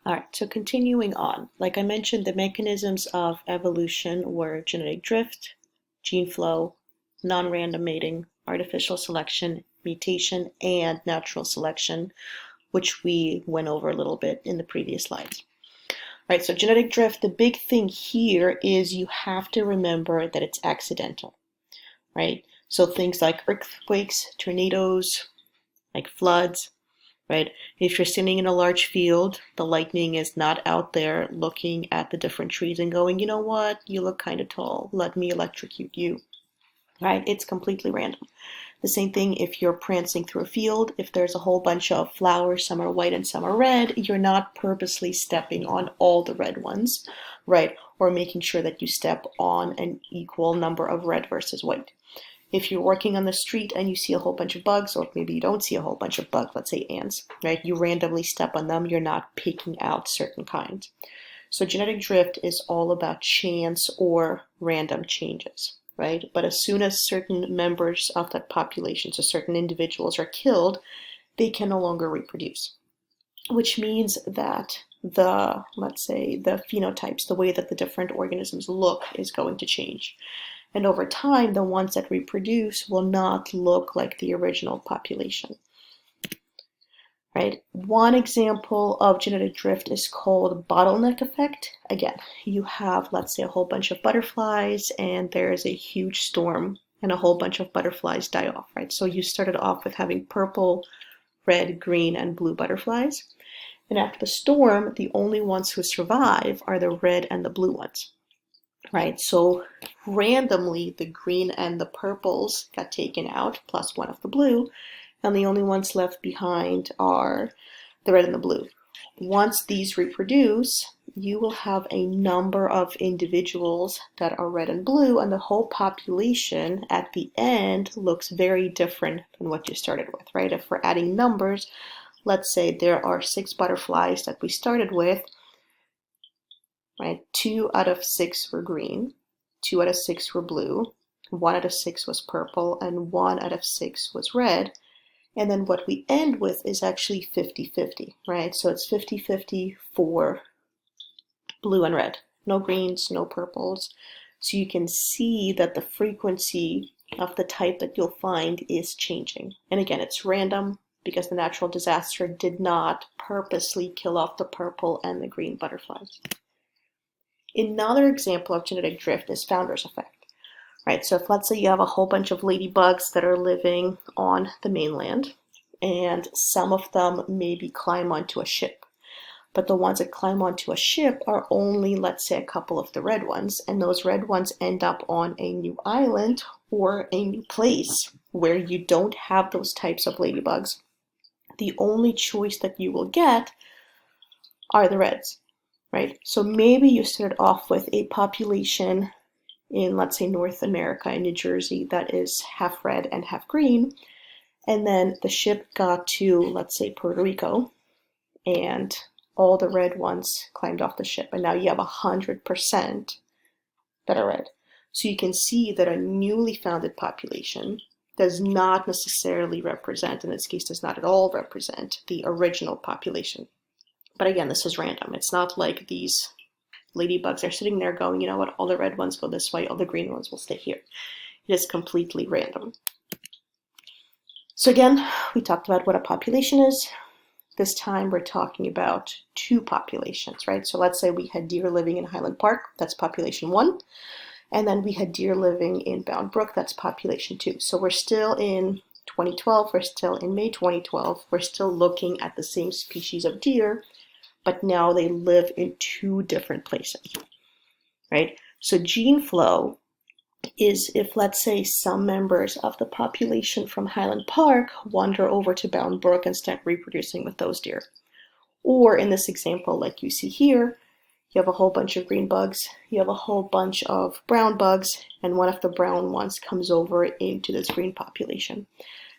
All right, so continuing on, like I mentioned, the mechanisms of evolution were genetic drift, gene flow, non-random mating, artificial selection, mutation, and natural selection, which we went over a little bit in the previous slides. All right, so genetic drift, the big thing here is you have to remember that it's accidental, right? So things like earthquakes, tornadoes, like floods, right? If you're sitting in a large field, the lightning is not out there looking at the different trees and going, you know what, you look kind of tall, let me electrocute you, right? It's completely random. The same thing if you're prancing through a field, if there's a whole bunch of flowers, some are white and some are red, you're not purposely stepping on all the red ones, right? Or making sure that you step on an equal number of red versus white. If you're working on the street and you see a whole bunch of bugs, or maybe you don't see a whole bunch of bugs, let's say ants, right? You randomly step on them, you're not picking out certain kinds. So genetic drift is all about chance or random changes, right? But as soon as certain members of that population, so certain individuals are killed, they can no longer reproduce, which means that let's say, the phenotypes, the way that the different organisms look is going to change. And over time, the ones that reproduce will not look like the original population, right? One example of genetic drift is called bottleneck effect. Again, you have, let's say, a whole bunch of butterflies and there is a huge storm and a whole bunch of butterflies die off, right? So you started off with having purple, red, green, and blue butterflies. And after the storm, the only ones who survive are the red and the blue ones. Right, so randomly the green and the purples got taken out, plus one of the blue, and the only ones left behind are the red and the blue. Once these reproduce, you will have a number of individuals that are red and blue, and the whole population at the end looks very different than what you started with, right? If we're adding numbers, let's say there are 6 butterflies that we started with, right? 2 out of 6 were green, 2 out of 6 were blue, 1 out of 6 was purple, and 1 out of 6 was red. And then what we end with is actually 50-50, right? So it's 50-50 for blue and red. No greens, no purples. So you can see that the frequency of the type that you'll find is changing. And again, it's random because the natural disaster did not purposely kill off the purple and the green butterflies. Another example of genetic drift is founder's effect, right? So if, let's say, you have a whole bunch of ladybugs that are living on the mainland, and some of them maybe climb onto a ship, but the ones that climb onto a ship are only, let's say, a couple of the red ones, and those red ones end up on a new island or a new place where you don't have those types of ladybugs. The only choice that you will get are the reds. Right? So maybe you started off with a population in, let's say, North America, in New Jersey, that is half red and half green, and then the ship got to, let's say, Puerto Rico, and all the red ones climbed off the ship, and now you have 100% that are red. So you can see that a newly founded population does not necessarily represent, in this case does not at all represent, the original population. But again, this is random. It's not like these ladybugs are sitting there going, you know what, all the red ones go this way, all the green ones will stay here. It is completely random. So again, we talked about what a population is. This time we're talking about 2 populations, right? So let's say we had deer living in Highland Park, that's population 1. And then we had deer living in Bound Brook, that's population 2. So we're still in 2012, we're still in May 2012, we're still looking at the same species of deer, but now they live in 2 different places, right? So gene flow is if, let's say, some members of the population from Highland Park wander over to Bound Brook and start reproducing with those deer. Or in this example, like you see here, you have a whole bunch of green bugs, you have a whole bunch of brown bugs, and one of the brown ones comes over into this green population.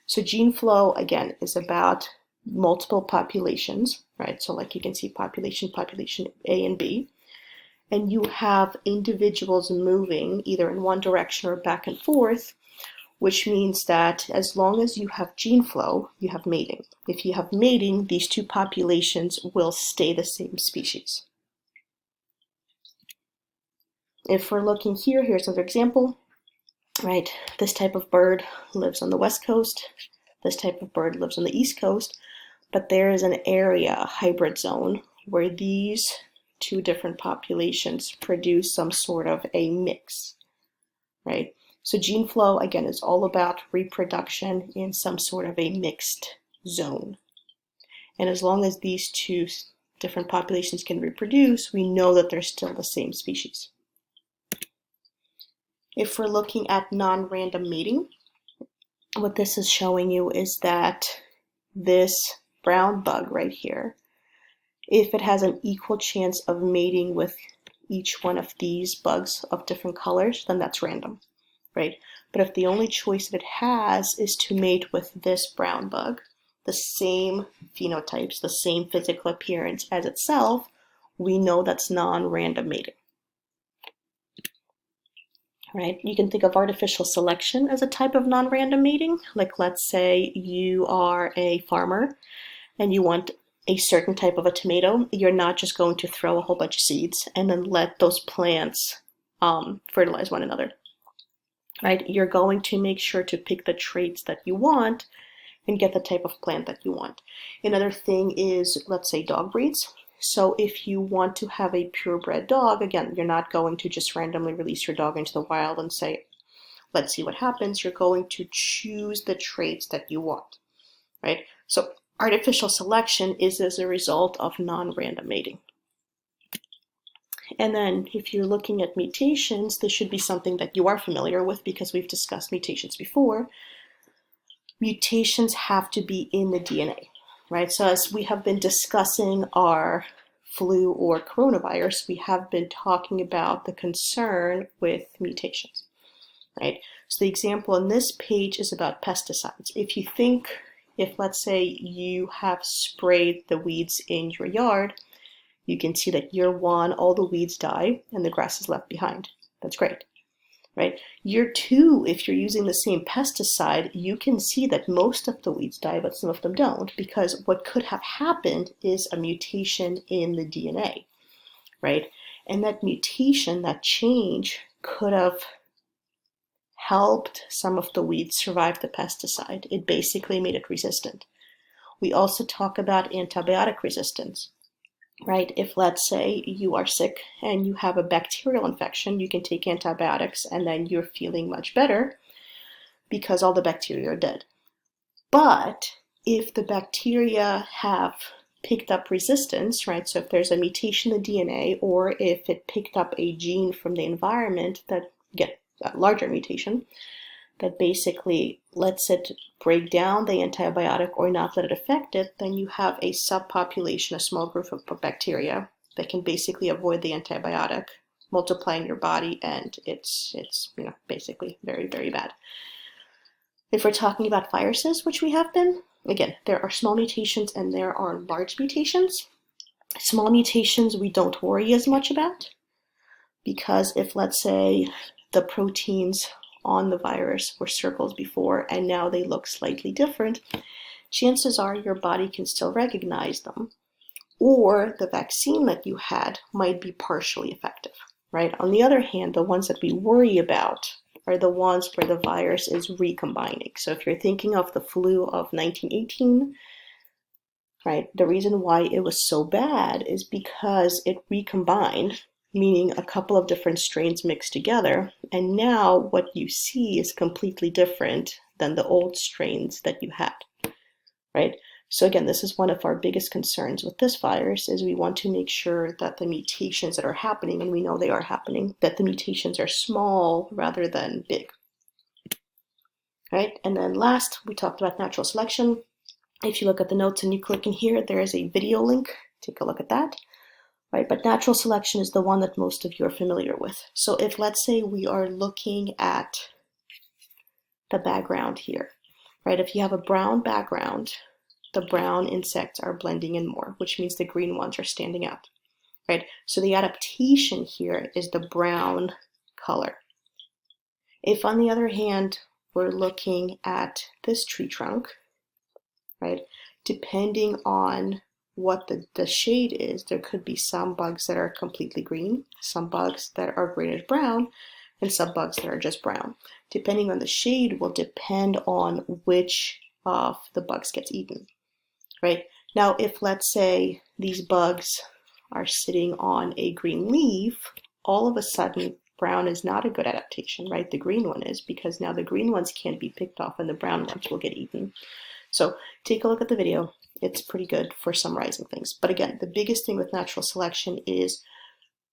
So gene flow, again, is about multiple populations, right? So like you can see population A and B, and you have individuals moving either in one direction or back and forth which means that as long as you have gene flow, you have mating. If you have mating, these two populations will stay the same species. If we're looking here, here's another example, right? This type of bird lives on the West Coast. This type of bird lives on the East Coast, but there is an area, a hybrid zone, where these two different populations produce some sort of a mix, right? So gene flow, again, is all about reproduction in some sort of a mixed zone. And as long as these two different populations can reproduce, we know that they're still the same species. If we're looking at non-random mating, what this is showing you is that this brown bug right here, if it has an equal chance of mating with each one of these bugs of different colors, then that's random, right? But if the only choice that it has is to mate with this brown bug, the same phenotypes, the same physical appearance as itself, we know that's non-random mating. Right? You can think of artificial selection as a type of non-random mating. Like, let's say you are a farmer and you want a certain type of a tomato. You're not just going to throw a whole bunch of seeds and then let those plants fertilize one another, right? You're going to make sure to pick the traits that you want and get the type of plant that you want. Another thing is, let's say, dog breeds. So if you want to have a purebred dog, again, you're not going to just randomly release your dog into the wild and say, let's see what happens. You're going to choose the traits that you want, right? So artificial selection is as a result of non-random mating. And then if you're looking at mutations, this should be something that you are familiar with because we've discussed mutations before. Mutations have to be in the DNA. Right, so as we have been discussing our flu or coronavirus, we have been talking about the concern with mutations, right? So the example on this page is about pesticides. If let's say you have sprayed the weeds in your yard, you can see that year one, all the weeds die and the grass is left behind. That's great. Right? Year two, if you're using the same pesticide, you can see that most of the weeds die, but some of them don't, because what could have happened is a mutation in the DNA, right? And that mutation, that change, could have helped some of the weeds survive the pesticide. It basically made it resistant. We also talk about antibiotic resistance. Right? If let's say you are sick and you have a bacterial infection, you can take antibiotics and then you're feeling much better because all the bacteria are dead. But if the bacteria have picked up resistance, right? So if there's a mutation in the DNA or if it picked up a gene from the environment that get a larger mutation, that basically lets it break down the antibiotic or not let it affect it, then you have a subpopulation, a small group of bacteria that can basically avoid the antibiotic, multiply in your body, and it's basically very, very bad. If we're talking about viruses, which we have been, again, there are small mutations and there are large mutations. Small mutations we don't worry as much about because if, let's say, the proteins on the virus were circles before and now they look slightly different, chances are your body can still recognize them, or the vaccine that you had might be partially effective, right? On the other hand, the ones that we worry about are the ones where the virus is recombining. So if you're thinking of the flu of 1918, right, the reason why it was so bad is because it recombined, meaning a couple of different strains mixed together, and now what you see is completely different than the old strains that you had, right? So again, this is one of our biggest concerns with this virus is we want to make sure that the mutations that are happening, and we know they are happening, that the mutations are small rather than big, right? And then last, we talked about natural selection. If you look at the notes and you click in here, there is a video link. Take a look at that. Right, but natural selection is the one that most of you are familiar with. So if let's say we are looking at the background here, right? If you have a brown background, the brown insects are blending in more, which means the green ones are standing out, right? So the adaptation here is the brown color. If on the other hand, we're looking at this tree trunk, right? Depending on what the shade is, there could be some bugs that are completely green, some bugs that are greenish brown, and some bugs that are just brown. Depending on the shade will depend on which of the bugs gets eaten, right? Now, if let's say these bugs are sitting on a green leaf, all of a sudden brown is not a good adaptation, right? The green one is, because now the green ones can't be picked off and the brown ones will get eaten. So take a look at the video. It's pretty good for summarizing things. But again, the biggest thing with natural selection is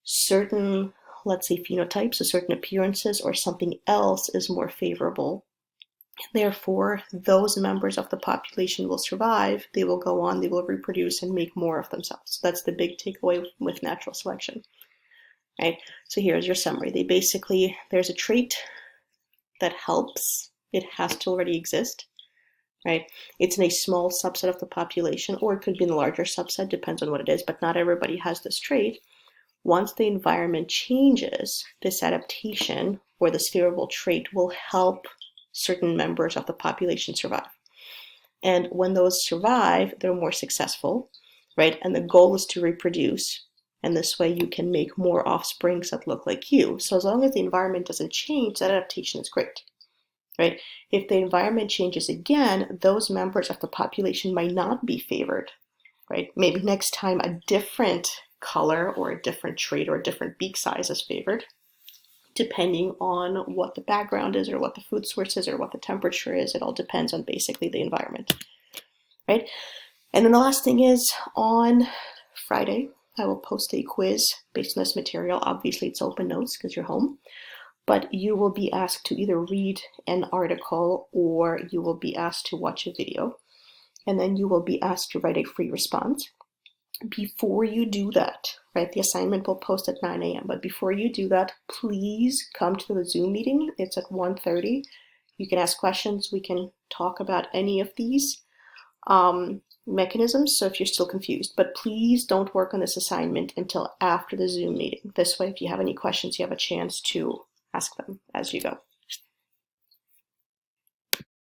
certain, let's say, phenotypes or certain appearances or something else is more favorable. Therefore, those members of the population will survive, they will go on, they will reproduce and make more of themselves. So that's the big takeaway with natural selection. Right? So here's your summary. There's a trait that helps. It has to already exist. Right? It's in a small subset of the population, or it could be in a larger subset, depends on what it is, but not everybody has this trait. Once the environment changes, this adaptation or this favorable trait will help certain members of the population survive. And when those survive, they're more successful, right? And the goal is to reproduce. And this way you can make more offsprings that look like you. So as long as the environment doesn't change, that adaptation is great. Right? If the environment changes again, those members of the population might not be favored, right? Maybe next time a different color or a different trait or a different beak size is favored, depending on what the background is or what the food source is or what the temperature is. It all depends on basically the environment, right? And then the last thing is, on Friday, I will post a quiz based on this material. Obviously, it's open notes because you're home. But you will be asked to either read an article or you will be asked to watch a video. And then you will be asked to write a free response. Before you do that, right, the assignment will post at 9 a.m. But before you do that, please come to the Zoom meeting. It's at 1:30. You can ask questions. We can talk about any of these mechanisms, so if you're still confused. But please don't work on this assignment until after the Zoom meeting. This way, if you have any questions, you have a chance to ask them as you go.